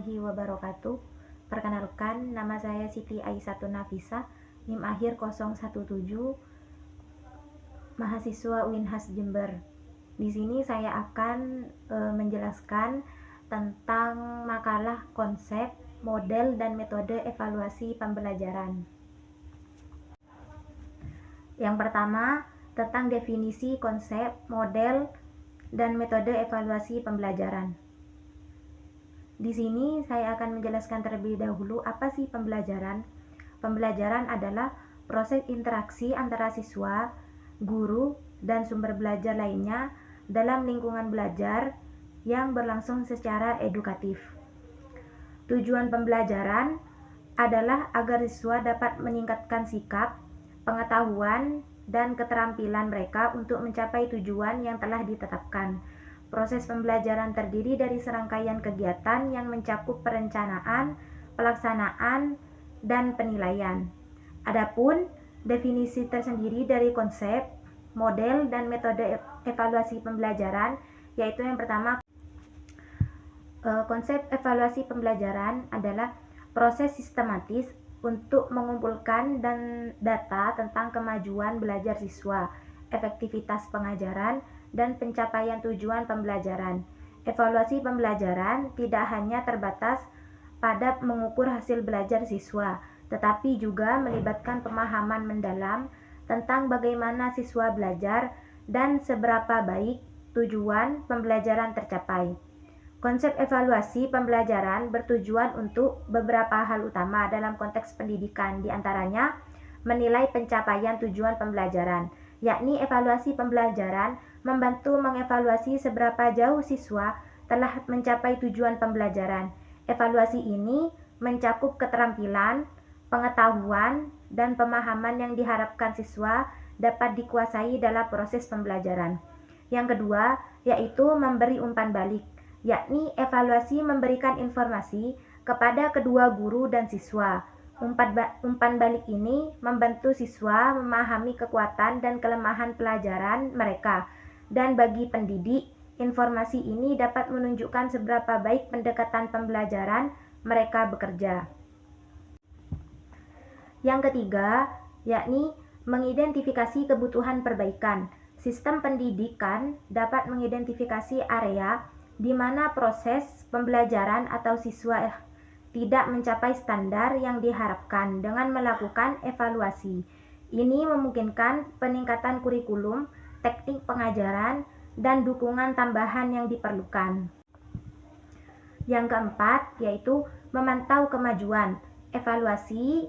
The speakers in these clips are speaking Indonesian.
warahmatullahi wabarakatuh. Perkenalkan, nama saya Siti Aisyatun Nafisa, NIM akhir 017, mahasiswa UINHAS Jember. Di sini saya akan menjelaskan tentang makalah konsep, model, dan metode evaluasi pembelajaran. Yang pertama, tentang definisi konsep, model, dan metode evaluasi pembelajaran. Di sini saya akan menjelaskan terlebih dahulu apa sih pembelajaran. Pembelajaran adalah proses interaksi antara siswa, guru, dan sumber belajar lainnya dalam lingkungan belajar yang berlangsung secara edukatif. Tujuan pembelajaran adalah agar siswa dapat meningkatkan sikap, pengetahuan, dan keterampilan mereka untuk mencapai tujuan yang telah ditetapkan. Proses pembelajaran terdiri dari serangkaian kegiatan yang mencakup perencanaan, pelaksanaan, dan penilaian. Adapun definisi tersendiri dari konsep, model, dan metode evaluasi pembelajaran, yaitu yang pertama, konsep evaluasi pembelajaran adalah proses sistematis untuk mengumpulkan data tentang kemajuan belajar siswa, efektivitas pengajaran, dan pencapaian tujuan pembelajaran. Evaluasi pembelajaran tidak hanya terbatas pada mengukur hasil belajar siswa, tetapi juga melibatkan pemahaman mendalam tentang bagaimana siswa belajar dan seberapa baik tujuan pembelajaran tercapai. Konsep evaluasi pembelajaran bertujuan untuk beberapa hal utama dalam konteks pendidikan, diantaranya menilai pencapaian tujuan pembelajaran, yakni evaluasi pembelajaran membantu mengevaluasi seberapa jauh siswa telah mencapai tujuan pembelajaran. Evaluasi ini mencakup keterampilan, pengetahuan, dan pemahaman yang diharapkan siswa dapat dikuasai dalam proses pembelajaran. Yang kedua, yaitu memberi umpan balik, yakni evaluasi memberikan informasi kepada kedua guru dan siswa. Umpan balik ini membantu siswa memahami kekuatan dan kelemahan pelajaran mereka, dan bagi pendidik, informasi ini dapat menunjukkan seberapa baik pendekatan pembelajaran mereka bekerja. Yang ketiga, yakni mengidentifikasi kebutuhan perbaikan. Sistem pendidikan dapat mengidentifikasi area di mana proses pembelajaran atau siswa tidak mencapai standar yang diharapkan dengan melakukan evaluasi. Ini memungkinkan peningkatan kurikulum, teknik pengajaran, dan dukungan tambahan yang diperlukan. Yang keempat, yaitu memantau kemajuan. Evaluasi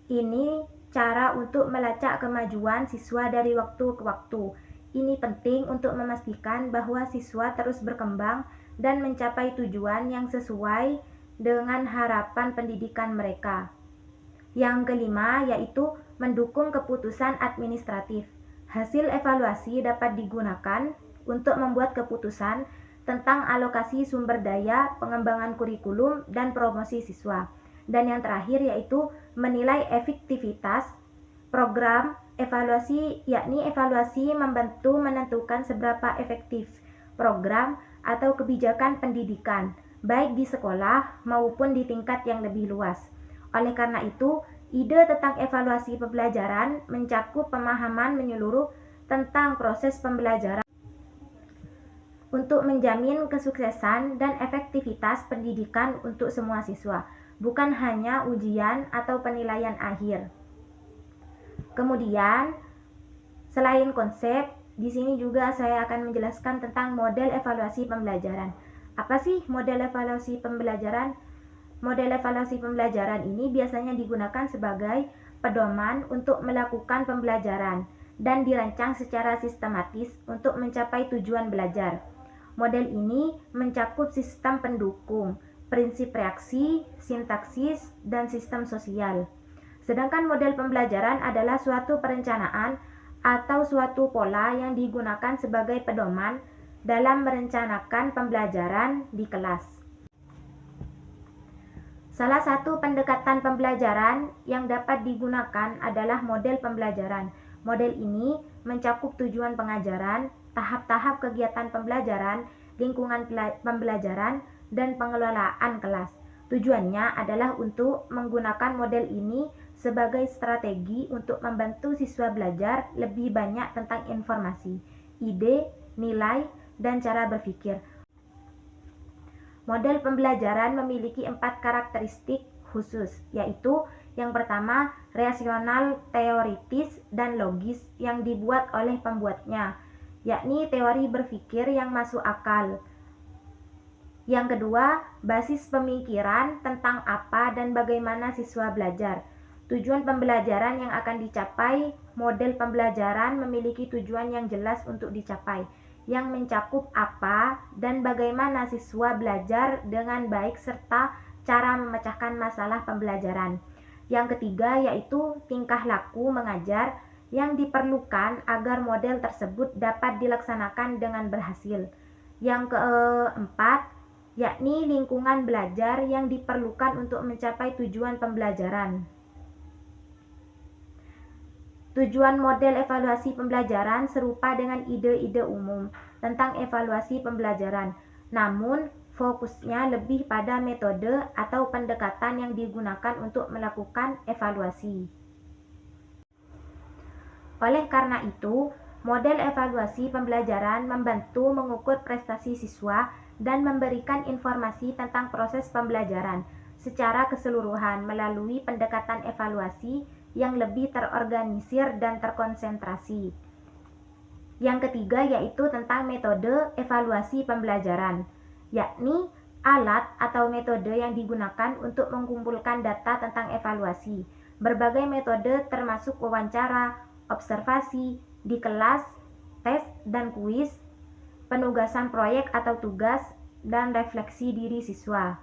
ini cara untuk melacak kemajuan siswa dari waktu ke waktu. Ini penting untuk memastikan bahwa siswa terus berkembang dan mencapai tujuan yang sesuai dengan harapan pendidikan mereka. Yang kelima, yaitu mendukung keputusan administratif. Hasil evaluasi dapat digunakan untuk membuat keputusan tentang alokasi sumber daya, pengembangan kurikulum, dan promosi siswa. Dan yang terakhir, yaitu menilai efektivitas program evaluasi, yakni evaluasi membantu menentukan seberapa efektif program atau kebijakan pendidikan, baik di sekolah maupun di tingkat yang lebih luas. Oleh karena itu, ide tentang evaluasi pembelajaran mencakup pemahaman menyeluruh tentang proses pembelajaran untuk menjamin kesuksesan dan efektivitas pendidikan untuk semua siswa, bukan hanya ujian atau penilaian akhir. Kemudian, selain konsep, di sini juga saya akan menjelaskan tentang model evaluasi pembelajaran. Apa sih model evaluasi pembelajaran? Model evaluasi pembelajaran ini biasanya digunakan sebagai pedoman untuk melakukan pembelajaran dan dirancang secara sistematis untuk mencapai tujuan belajar. Model ini mencakup sistem pendukung, prinsip reaksi, sintaksis, dan sistem sosial. Sedangkan model pembelajaran adalah suatu perencanaan atau suatu pola yang digunakan sebagai pedoman dalam merencanakan pembelajaran di kelas. Salah satu pendekatan pembelajaran yang dapat digunakan adalah model pembelajaran. Model ini mencakup tujuan pengajaran, tahap-tahap kegiatan pembelajaran, lingkungan pembelajaran, dan pengelolaan kelas. Tujuannya adalah untuk menggunakan model ini sebagai strategi untuk membantu siswa belajar lebih banyak tentang informasi, ide, nilai, dan cara berpikir. Model pembelajaran memiliki 4 karakteristik khusus, yaitu yang pertama, rasional, teoritis, dan logis yang dibuat oleh pembuatnya, yakni teori berpikir yang masuk akal. Yang kedua, basis pemikiran tentang apa dan bagaimana siswa belajar. Tujuan pembelajaran yang akan dicapai, model pembelajaran memiliki tujuan yang jelas untuk dicapai, yang mencakup apa dan bagaimana siswa belajar dengan baik serta cara memecahkan masalah pembelajaran. Yang ketiga yaitu tingkah laku mengajar yang diperlukan agar model tersebut dapat dilaksanakan dengan berhasil. Yang keempat, yakni lingkungan belajar yang diperlukan untuk mencapai tujuan pembelajaran. Tujuan model evaluasi pembelajaran serupa dengan ide-ide umum tentang evaluasi pembelajaran, namun fokusnya lebih pada metode atau pendekatan yang digunakan untuk melakukan evaluasi. Oleh karena itu, model evaluasi pembelajaran membantu mengukur prestasi siswa dan memberikan informasi tentang proses pembelajaran secara keseluruhan melalui pendekatan evaluasi yang lebih terorganisir dan terkonsentrasi. Yang ketiga yaitu tentang metode evaluasi pembelajaran, yakni alat atau metode yang digunakan untuk mengumpulkan data tentang evaluasi. Berbagai metode termasuk wawancara, observasi di kelas, tes dan kuis, penugasan proyek atau tugas, dan refleksi diri siswa.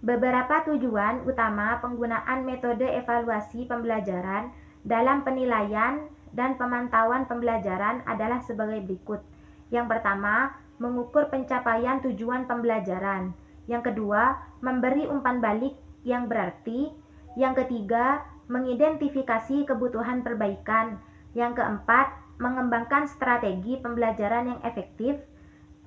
Beberapa tujuan utama penggunaan metode evaluasi pembelajaran dalam penilaian dan pemantauan pembelajaran adalah sebagai berikut. Yang pertama, mengukur pencapaian tujuan pembelajaran. Yang kedua, memberi umpan balik yang berarti. Yang ketiga, mengidentifikasi kebutuhan perbaikan. Yang keempat, mengembangkan strategi pembelajaran yang efektif.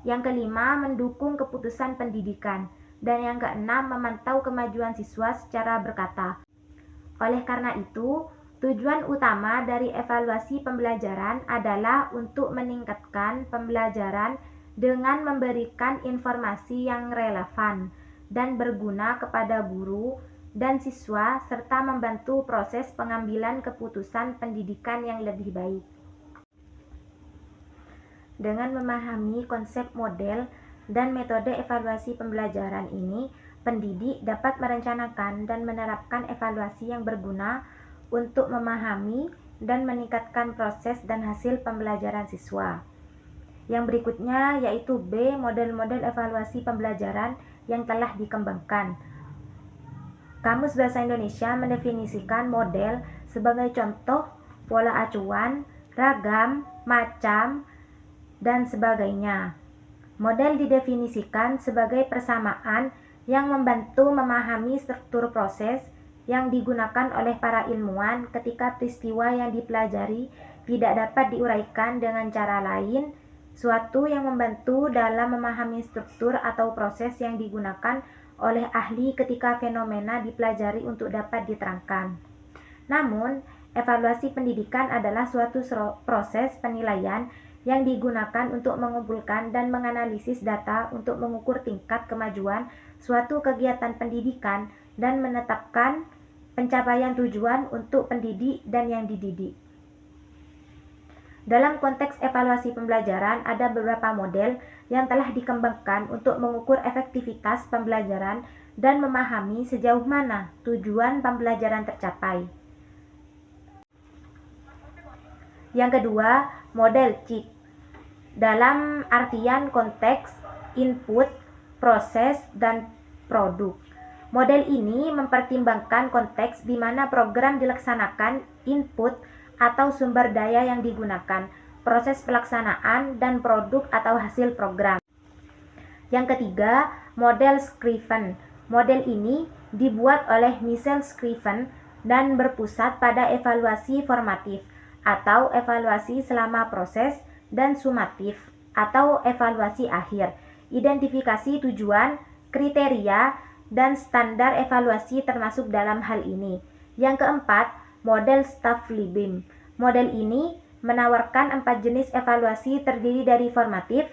Yang kelima, mendukung keputusan pendidikan. Dan yang keenam, memantau kemajuan siswa secara berkata. Oleh karena itu, tujuan utama dari evaluasi pembelajaran adalah untuk meningkatkan pembelajaran dengan memberikan informasi yang relevan dan berguna kepada guru dan siswa serta membantu proses pengambilan keputusan pendidikan yang lebih baik. Dengan memahami konsep model dan metode evaluasi pembelajaran ini, pendidik dapat merencanakan dan menerapkan evaluasi yang berguna untuk memahami dan meningkatkan proses dan hasil pembelajaran siswa. Yang berikutnya yaitu B, model-model evaluasi pembelajaran yang telah dikembangkan. Kamus Bahasa Indonesia mendefinisikan model sebagai contoh, pola acuan, ragam, macam, dan sebagainya. Model didefinisikan sebagai persamaan yang membantu memahami struktur proses yang digunakan oleh para ilmuwan ketika peristiwa yang dipelajari tidak dapat diuraikan dengan cara lain, suatu yang membantu dalam memahami struktur atau proses yang digunakan oleh ahli ketika fenomena dipelajari untuk dapat diterangkan. Namun, evaluasi pendidikan adalah suatu proses penilaian yang digunakan untuk mengumpulkan dan menganalisis data untuk mengukur tingkat kemajuan suatu kegiatan pendidikan dan menetapkan pencapaian tujuan untuk pendidik dan yang dididik. Dalam konteks evaluasi pembelajaran, ada beberapa model yang telah dikembangkan untuk mengukur efektivitas pembelajaran dan memahami sejauh mana tujuan pembelajaran tercapai. Yang kedua, model CIC. Dalam artian konteks, input, proses, dan produk. Model ini mempertimbangkan konteks di mana program dilaksanakan, input atau sumber daya yang digunakan, proses pelaksanaan, dan produk atau hasil program. Yang ketiga, model Scriven. Model ini dibuat oleh Michel Scriven dan berpusat pada evaluasi formatif atau evaluasi selama proses dan sumatif atau evaluasi akhir. identifikasi tujuan, kriteria, dan standar evaluasi termasuk dalam hal ini. Yang keempat, model Staff-Libim. Model ini menawarkan 4 jenis evaluasi terdiri dari formatif,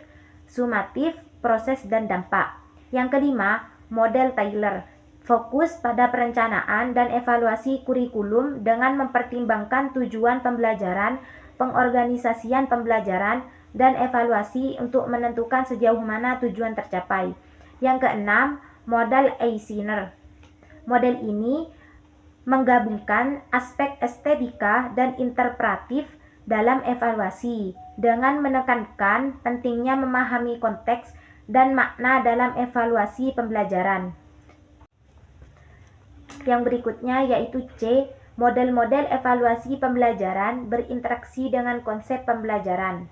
sumatif, proses, dan dampak. Yang kelima, model Taylor. Fokus pada perencanaan dan evaluasi kurikulum dengan mempertimbangkan tujuan pembelajaran, pengorganisasian pembelajaran, dan evaluasi untuk menentukan sejauh mana tujuan tercapai. Yang keenam, model Eisner. Model ini menggabungkan aspek estetika dan interpretif dalam evaluasi dengan menekankan pentingnya memahami konteks dan makna dalam evaluasi pembelajaran. Yang berikutnya yaitu C, model-model evaluasi pembelajaran berinteraksi dengan konsep pembelajaran.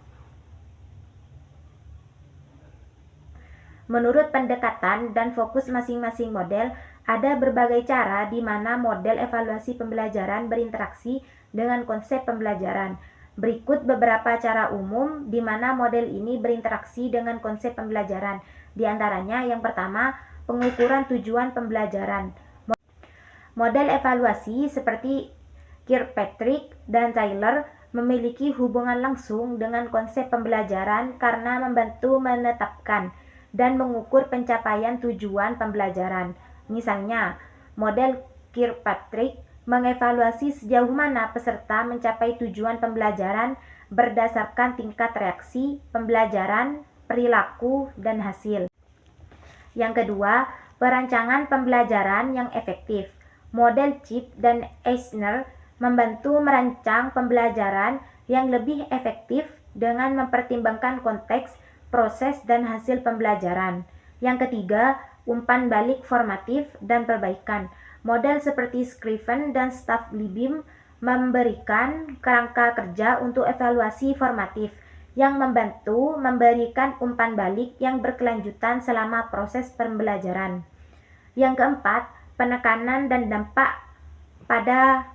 Menurut pendekatan dan fokus masing-masing model, ada berbagai cara di mana model evaluasi pembelajaran berinteraksi dengan konsep pembelajaran. Berikut beberapa cara umum di mana model ini berinteraksi dengan konsep pembelajaran. Di antaranya, yang pertama, pengukuran tujuan pembelajaran. Model evaluasi seperti Kirkpatrick dan Taylor memiliki hubungan langsung dengan konsep pembelajaran karena membantu menetapkan dan mengukur pencapaian tujuan pembelajaran. Misalnya, model Kirkpatrick mengevaluasi sejauh mana peserta mencapai tujuan pembelajaran berdasarkan tingkat reaksi, pembelajaran, perilaku, dan hasil. Yang kedua, perancangan pembelajaran yang efektif. Model Chip dan Eisner membantu merancang pembelajaran yang lebih efektif dengan mempertimbangkan konteks, proses, dan hasil pembelajaran. Yang ketiga, umpan balik formatif dan perbaikan. Model seperti Scriven dan Staff-Libim memberikan kerangka kerja untuk evaluasi formatif yang membantu memberikan umpan balik yang berkelanjutan selama proses pembelajaran. Yang keempat, penekanan dan dampak pada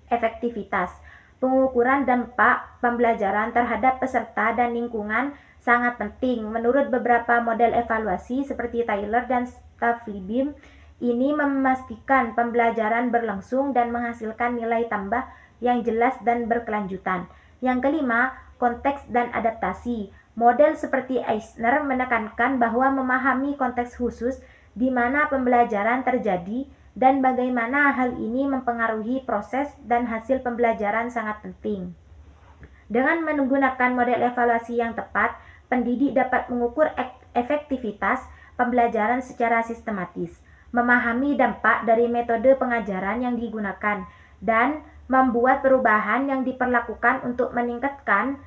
efektivitas. Pengukuran dampak pembelajaran terhadap peserta dan lingkungan sangat penting. Menurut beberapa model evaluasi seperti Taylor dan Staff-Libim, ini memastikan pembelajaran berlangsung dan menghasilkan nilai tambah yang jelas dan berkelanjutan. Yang kelima, konteks dan adaptasi. Model seperti Eisner menekankan bahwa memahami konteks khusus di mana pembelajaran terjadi dan bagaimana hal ini mempengaruhi proses dan hasil pembelajaran sangat penting. Dengan menggunakan model evaluasi yang tepat, pendidik dapat mengukur efektivitas pembelajaran secara sistematis, memahami dampak dari metode pengajaran yang digunakan, dan membuat perubahan yang diperlakukan untuk meningkatkan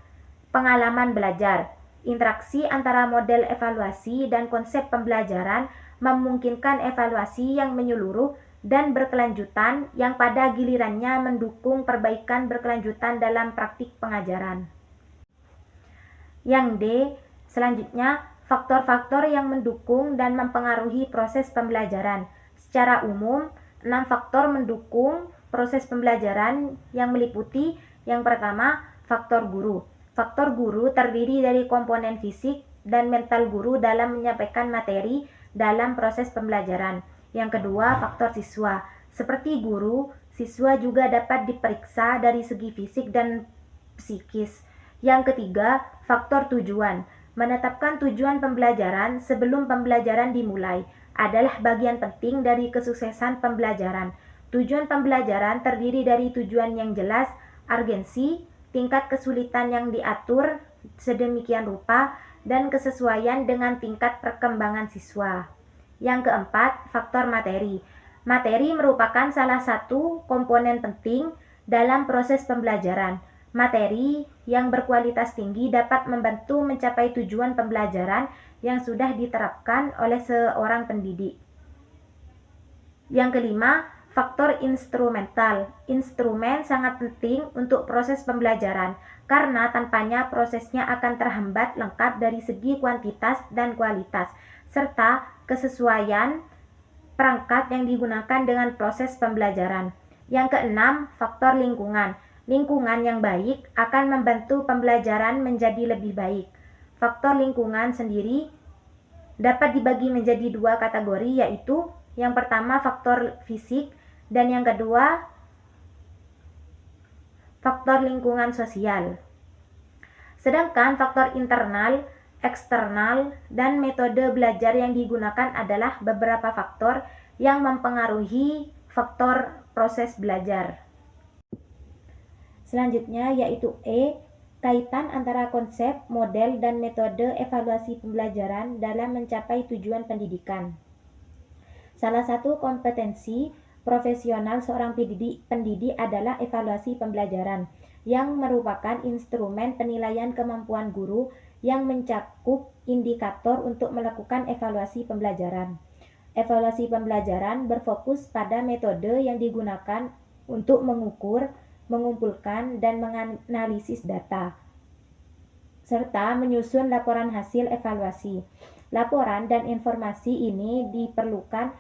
pengalaman belajar. Interaksi antara model evaluasi dan konsep pembelajaran memungkinkan evaluasi yang menyeluruh dan berkelanjutan yang pada gilirannya mendukung perbaikan berkelanjutan dalam praktik pengajaran. Yang D, selanjutnya, faktor-faktor yang mendukung dan mempengaruhi proses pembelajaran. Secara umum, 6 faktor mendukung proses pembelajaran yang meliputi yang pertama, faktor guru. Faktor guru terdiri dari komponen fisik dan mental guru dalam menyampaikan materi dalam proses pembelajaran. Yang kedua, faktor siswa. Seperti guru, siswa juga dapat diperiksa dari segi fisik dan psikis. Yang ketiga, faktor tujuan. Menetapkan tujuan pembelajaran sebelum pembelajaran dimulai adalah bagian penting dari kesuksesan pembelajaran. Tujuan pembelajaran terdiri dari tujuan yang jelas, urgensi, tingkat kesulitan yang diatur sedemikian rupa, dan kesesuaian dengan tingkat perkembangan siswa. Yang keempat, faktor materi. Materi merupakan salah satu komponen penting dalam proses pembelajaran. Materi yang berkualitas tinggi dapat membantu mencapai tujuan pembelajaran yang sudah diterapkan oleh seorang pendidik. Yang kelima, faktor instrumental. Instrumen sangat penting untuk proses pembelajaran karena tanpanya prosesnya akan terhambat lengkap dari segi kuantitas dan kualitas, serta kesesuaian perangkat yang digunakan dengan proses pembelajaran. Yang keenam, faktor lingkungan. Lingkungan yang baik akan membantu pembelajaran menjadi lebih baik. Faktor lingkungan sendiri dapat dibagi menjadi dua kategori, yaitu yang pertama faktor fisik dan yang kedua faktor lingkungan sosial. Sedangkan faktor internal, eksternal, dan metode belajar yang digunakan adalah beberapa faktor yang mempengaruhi faktor proses belajar. Selanjutnya yaitu kaitan antara konsep, model, dan metode evaluasi pembelajaran dalam mencapai tujuan pendidikan. Salah satu kompetensi profesional seorang pendidik adalah evaluasi pembelajaran, yang merupakan instrumen penilaian kemampuan guru yang mencakup indikator untuk melakukan evaluasi pembelajaran. Evaluasi pembelajaran berfokus pada metode yang digunakan untuk mengukur, mengumpulkan, dan menganalisis data, serta menyusun laporan hasil evaluasi. Laporan dan informasi ini diperlukan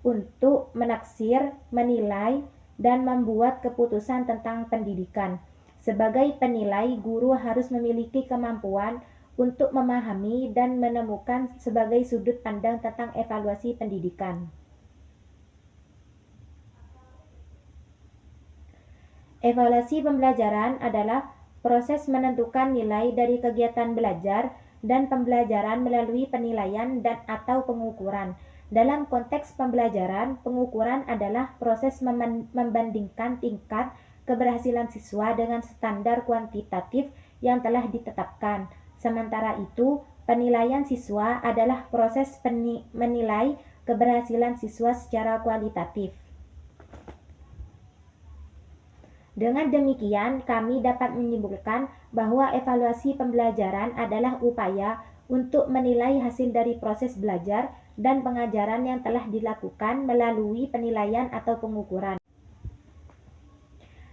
untuk menaksir, menilai, dan membuat keputusan tentang pendidikan. Sebagai penilai, guru harus memiliki kemampuan untuk memahami dan menemukan sebagai sudut pandang tentang evaluasi pendidikan. Evaluasi pembelajaran adalah proses menentukan nilai dari kegiatan belajar dan pembelajaran melalui penilaian dan atau pengukuran. Dalam konteks pembelajaran, pengukuran adalah proses membandingkan tingkat keberhasilan siswa dengan standar kuantitatif yang telah ditetapkan. Sementara itu, penilaian siswa adalah proses menilai keberhasilan siswa secara kualitatif. Dengan demikian, kami dapat menyimpulkan bahwa evaluasi pembelajaran adalah upaya untuk menilai hasil dari proses belajar dan pengajaran yang telah dilakukan melalui penilaian atau pengukuran.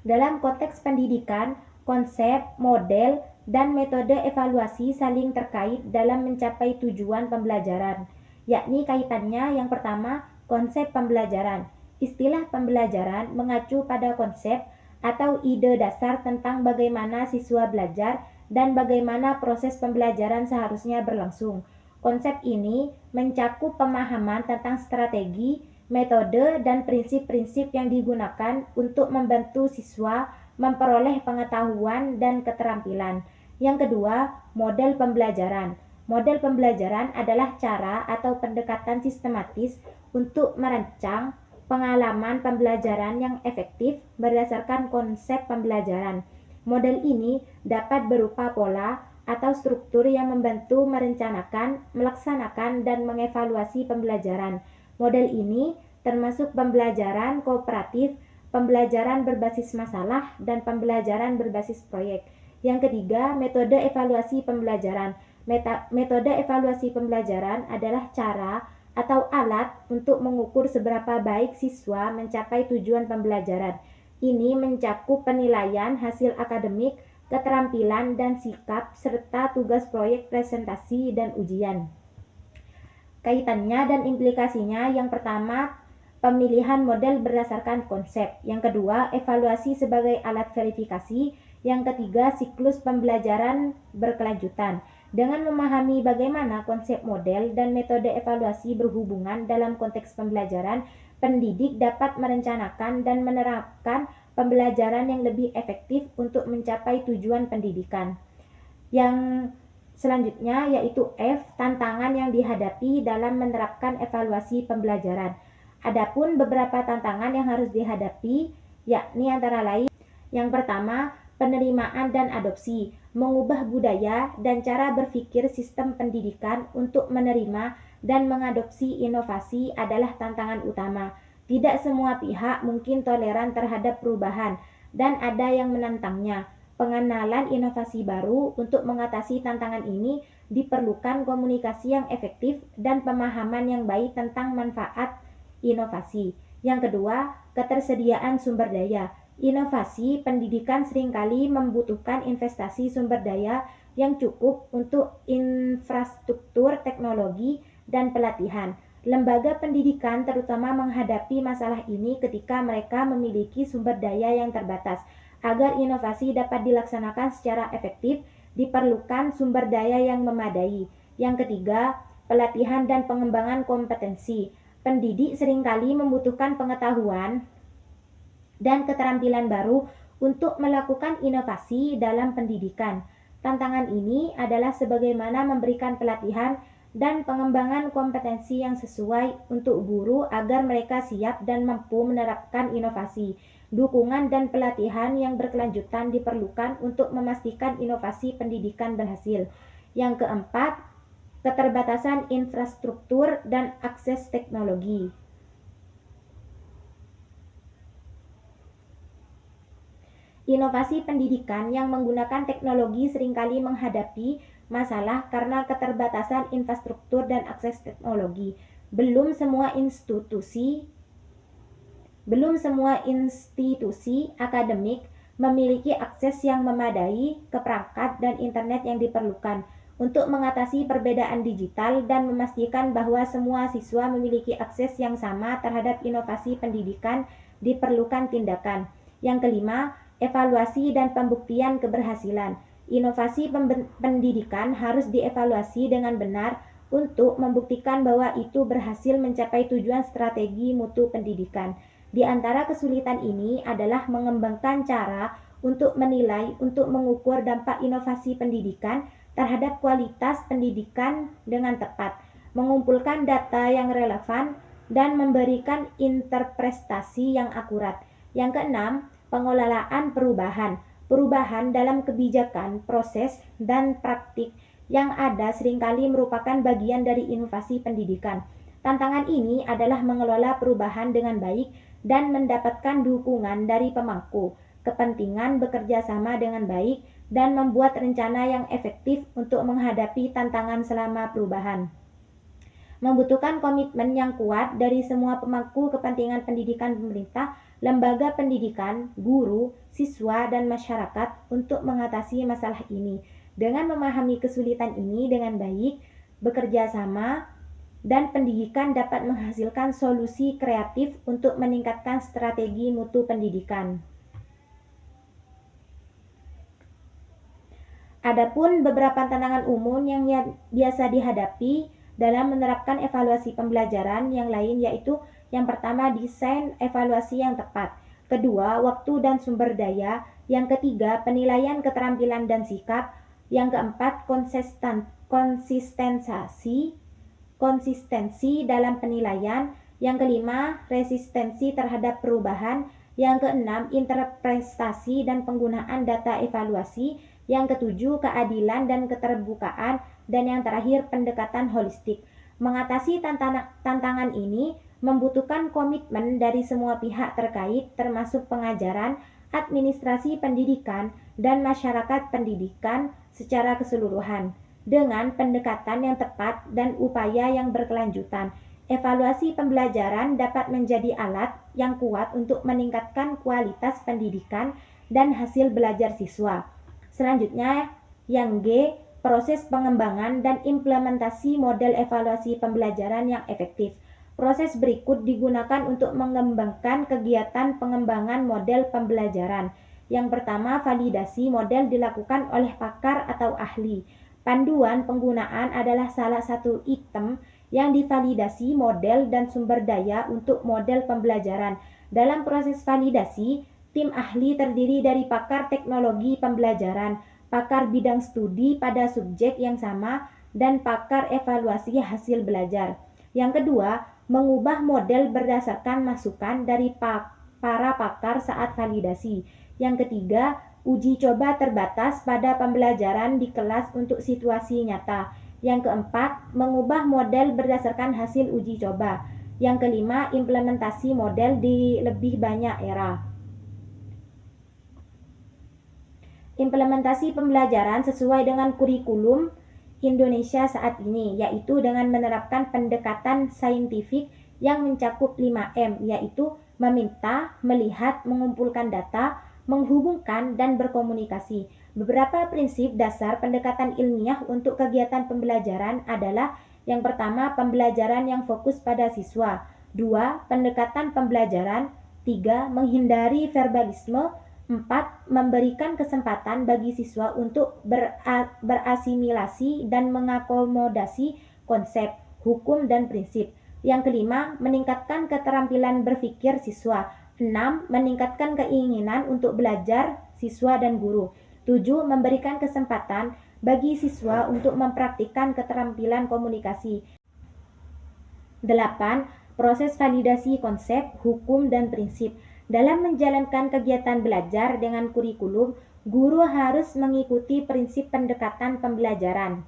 Dalam konteks pendidikan, konsep, model, dan metode evaluasi saling terkait dalam mencapai tujuan pembelajaran, yakni kaitannya yang pertama, konsep pembelajaran. Istilah pembelajaran mengacu pada konsep atau ide dasar tentang bagaimana siswa belajar dan bagaimana proses pembelajaran seharusnya berlangsung. Konsep ini mencakup pemahaman tentang strategi, metode, dan prinsip-prinsip yang digunakan untuk membantu siswa memperoleh pengetahuan dan keterampilan. Yang kedua, model pembelajaran. Model pembelajaran adalah cara atau pendekatan sistematis untuk merancang pengalaman pembelajaran yang efektif berdasarkan konsep pembelajaran. Model ini dapat berupa pola atau struktur yang membantu merencanakan, melaksanakan, dan mengevaluasi pembelajaran. Model ini termasuk pembelajaran kooperatif, pembelajaran berbasis masalah, dan pembelajaran berbasis proyek. Yang ketiga, metode evaluasi pembelajaran. Metode evaluasi pembelajaran adalah cara atau alat untuk mengukur seberapa baik siswa mencapai tujuan pembelajaran. Ini mencakup penilaian hasil akademik, keterampilan dan sikap, serta tugas proyek, presentasi, dan ujian. Kaitannya dan implikasinya, yang pertama, pemilihan model berdasarkan konsep. Yang kedua, evaluasi sebagai alat verifikasi. Yang ketiga, siklus pembelajaran berkelanjutan. Dengan memahami bagaimana konsep model dan metode evaluasi berhubungan dalam konteks pembelajaran, pendidik dapat merencanakan dan menerapkan pembelajaran yang lebih efektif untuk mencapai tujuan pendidikan. Yang selanjutnya yaitu tantangan yang dihadapi dalam menerapkan evaluasi pembelajaran. Adapun beberapa tantangan yang harus dihadapi, yakni antara lain, yang pertama, penerimaan dan adopsi, mengubah budaya dan cara berpikir sistem pendidikan untuk menerima dan mengadopsi inovasi adalah tantangan utama. Tidak semua pihak mungkin toleran terhadap perubahan, dan ada yang menentangnya. Pengenalan inovasi baru. Untuk mengatasi tantangan ini diperlukan komunikasi yang efektif dan pemahaman yang baik tentang manfaat inovasi. Yang kedua, ketersediaan sumber daya. Inovasi pendidikan seringkali membutuhkan investasi sumber daya yang cukup untuk infrastruktur teknologi dan pelatihan. Lembaga pendidikan terutama menghadapi masalah ini ketika mereka memiliki sumber daya yang terbatas. Agar inovasi dapat dilaksanakan secara efektif, diperlukan sumber daya yang memadai. Yang ketiga, pelatihan dan pengembangan kompetensi. Pendidik seringkali membutuhkan pengetahuan dan keterampilan baru untuk melakukan inovasi dalam pendidikan. Tantangan ini adalah sebagaimana memberikan pelatihan dan pengembangan kompetensi yang sesuai untuk guru agar mereka siap dan mampu menerapkan inovasi. Dukungan dan pelatihan yang berkelanjutan diperlukan untuk memastikan inovasi pendidikan berhasil. Yang keempat, keterbatasan infrastruktur dan akses teknologi. Inovasi pendidikan yang menggunakan teknologi seringkali menghadapi masalah karena keterbatasan infrastruktur dan akses teknologi. Belum semua institusi akademik memiliki akses yang memadai ke perangkat dan internet yang diperlukan. Untuk mengatasi perbedaan digital dan memastikan bahwa semua siswa memiliki akses yang sama terhadap inovasi pendidikan, diperlukan tindakan. Yang kelima, evaluasi dan pembuktian keberhasilan. Inovasi pendidikan harus dievaluasi dengan benar untuk membuktikan bahwa itu berhasil mencapai tujuan strategi mutu pendidikan. Di antara kesulitan ini adalah mengembangkan cara untuk menilai, untuk mengukur dampak inovasi pendidikan terhadap kualitas pendidikan dengan tepat, mengumpulkan data yang relevan, dan memberikan interpretasi yang akurat. Yang keenam, pengelolaan perubahan. Perubahan dalam kebijakan, proses, dan praktik yang ada seringkali merupakan bagian dari inovasi pendidikan. Tantangan ini adalah mengelola perubahan dengan baik dan mendapatkan dukungan dari pemangku kepentingan, bekerja sama dengan baik, dan membuat rencana yang efektif untuk menghadapi tantangan selama perubahan. Membutuhkan komitmen yang kuat dari semua pemangku kepentingan pendidikan pemerintah, lembaga pendidikan, guru, siswa, dan masyarakat untuk mengatasi masalah ini. Dengan memahami kesulitan ini dengan baik, bekerja sama, dan pendidikan dapat menghasilkan solusi kreatif untuk meningkatkan strategi mutu pendidikan. Adapun beberapa tantangan umum yang biasa dihadapi dalam menerapkan evaluasi pembelajaran yang lain yaitu yang pertama, desain evaluasi yang tepat. Kedua, waktu dan sumber daya. Yang ketiga, penilaian keterampilan dan sikap. Yang keempat, konsistensi dalam penilaian. Yang kelima, resistensi terhadap perubahan. Yang keenam, interpretasi dan penggunaan data evaluasi. Yang ketujuh, keadilan dan keterbukaan. Dan yang terakhir, pendekatan holistik. Mengatasi tantangan ini membutuhkan komitmen dari semua pihak terkait, termasuk pengajaran, administrasi pendidikan, dan masyarakat pendidikan secara keseluruhan. Dengan pendekatan yang tepat dan upaya yang berkelanjutan, evaluasi pembelajaran dapat menjadi alat yang kuat untuk meningkatkan kualitas pendidikan dan hasil belajar siswa. Selanjutnya, yang G, proses pengembangan dan implementasi model evaluasi pembelajaran yang efektif. Proses berikut digunakan untuk mengembangkan kegiatan pengembangan model pembelajaran. Yang pertama, validasi model dilakukan oleh pakar atau ahli. Panduan penggunaan adalah salah satu item yang divalidasi model dan sumber daya untuk model pembelajaran. Dalam proses validasi, tim ahli terdiri dari pakar teknologi pembelajaran, pakar bidang studi pada subjek yang sama, dan pakar evaluasi hasil belajar. Yang kedua, mengubah model berdasarkan masukan dari para pakar saat validasi. Yang ketiga, uji coba terbatas pada pembelajaran di kelas untuk situasi nyata. Yang keempat, mengubah model berdasarkan hasil uji coba. Yang kelima, implementasi model di lebih banyak era. Implementasi pembelajaran sesuai dengan kurikulum Indonesia saat ini, yaitu dengan menerapkan pendekatan saintifik yang mencakup 5M, yaitu meminta, melihat, mengumpulkan data, menghubungkan, dan berkomunikasi. Beberapa prinsip dasar pendekatan ilmiah untuk kegiatan pembelajaran adalah: yang pertama, pembelajaran yang fokus pada siswa. 2. Pendekatan pembelajaran. 3. Menghindari verbalisme. 4. Memberikan kesempatan bagi siswa untuk berasimilasi dan mengakomodasi konsep, hukum, dan prinsip. Yang kelima, meningkatkan keterampilan berpikir siswa. 6. Meningkatkan keinginan untuk belajar siswa dan guru. 7. Memberikan kesempatan bagi siswa untuk mempraktikkan keterampilan komunikasi. 8. Proses validasi konsep, hukum, dan prinsip. Dalam menjalankan kegiatan belajar dengan kurikulum, guru harus mengikuti prinsip pendekatan pembelajaran.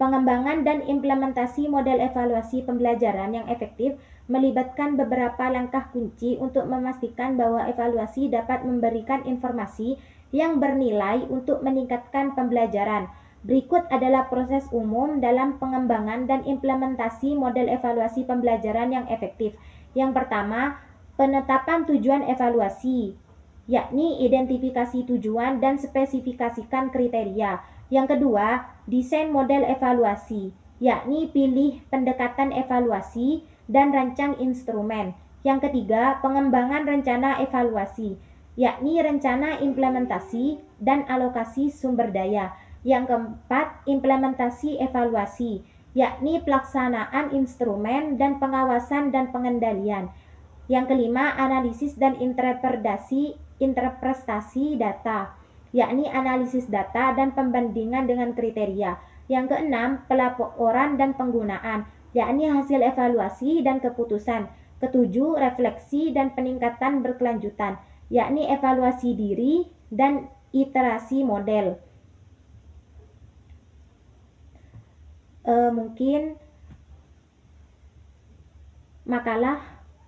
Pengembangan dan implementasi model evaluasi pembelajaran yang efektif melibatkan beberapa langkah kunci untuk memastikan bahwa evaluasi dapat memberikan informasi yang bernilai untuk meningkatkan pembelajaran. Berikut adalah proses umum dalam pengembangan dan implementasi model evaluasi pembelajaran yang efektif. Yang pertama, penetapan tujuan evaluasi, yakni identifikasi tujuan dan spesifikasikan kriteria. Yang kedua, desain model evaluasi, yakni pilih pendekatan evaluasi dan rancang instrumen. Yang ketiga, pengembangan rencana evaluasi, yakni rencana implementasi dan alokasi sumber daya. Yang keempat, implementasi evaluasi, yakni pelaksanaan instrumen dan pengawasan dan pengendalian. Yang kelima, analisis dan interpretasi data, yakni analisis data dan pembandingan dengan kriteria. Yang keenam, pelaporan dan penggunaan, yakni hasil evaluasi dan keputusan. Ketujuh, refleksi dan peningkatan berkelanjutan, yakni evaluasi diri dan iterasi model. Mungkin makalah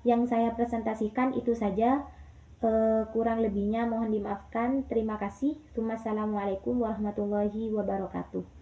yang saya presentasikan itu saja. Kurang lebihnya mohon dimaafkan. Terima kasih. Wassalamualaikum warahmatullahi wabarakatuh.